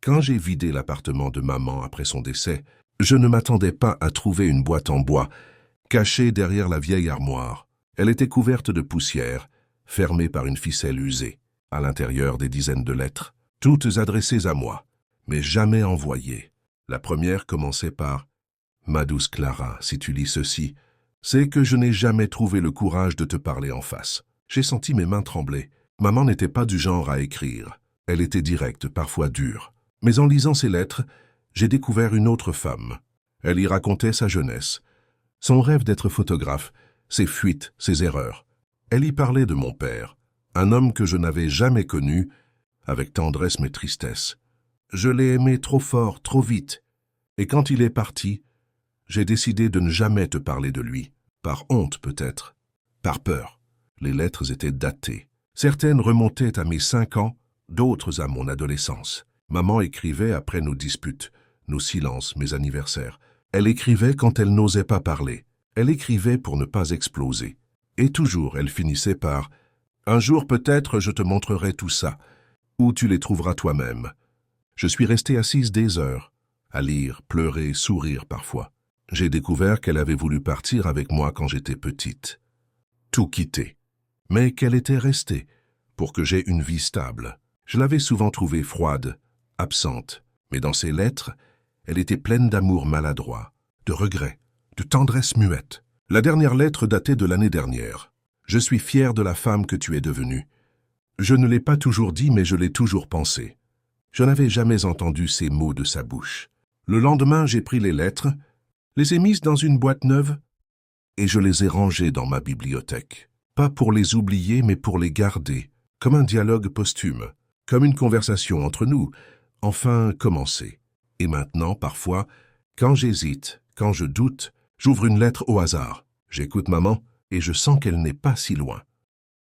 Quand j'ai vidé l'appartement de maman après son décès, je ne m'attendais pas à trouver une boîte en bois, cachée derrière la vieille armoire. Elle était couverte de poussière, fermée par une ficelle usée. À l'intérieur des dizaines de lettres, toutes adressées à moi, mais jamais envoyées. La première commençait par « Ma douce Clara, si tu lis ceci, c'est que je n'ai jamais trouvé le courage de te parler en face. » J'ai senti mes mains trembler. Maman n'était pas du genre à écrire. Elle était directe, parfois dure. Mais en lisant ces lettres, j'ai découvert une autre femme. Elle y racontait sa jeunesse, son rêve d'être photographe, ses fuites, ses erreurs. Elle y parlait de mon père, un homme que je n'avais jamais connu, avec tendresse mais tristesse. Je l'ai aimé trop fort, trop vite. Et quand il est parti, j'ai décidé de ne jamais te parler de lui. Par honte peut-être, par peur. Les lettres étaient datées. Certaines remontaient à mes 5 ans, d'autres à mon adolescence. Maman écrivait après nos disputes, nos silences, mes anniversaires. Elle écrivait quand elle n'osait pas parler. Elle écrivait pour ne pas exploser. Et toujours, elle finissait par « Un jour peut-être je te montrerai tout ça, ou tu les trouveras toi-même. » Je suis resté assise des heures, à lire, pleurer, sourire parfois. J'ai découvert qu'elle avait voulu partir avec moi quand j'étais petite. Tout quitter. Mais qu'elle était restée, pour que j'aie une vie stable. Je l'avais souvent trouvée froide, absente, mais dans ses lettres, elle était pleine d'amour maladroit, de regrets, de tendresse muette. La dernière lettre datait de l'année dernière. « Je suis fière de la femme que tu es devenue. Je ne l'ai pas toujours dit, mais je l'ai toujours pensé. » Je n'avais jamais entendu ces mots de sa bouche. Le lendemain, j'ai pris les lettres, les ai mises dans une boîte neuve et je les ai rangées dans ma bibliothèque. Pas pour les oublier, mais pour les garder, comme un dialogue posthume, comme une conversation entre nous, enfin commencée. Et maintenant, parfois, quand j'hésite, quand je doute, j'ouvre une lettre au hasard. J'écoute maman et je sens qu'elle n'est pas si loin.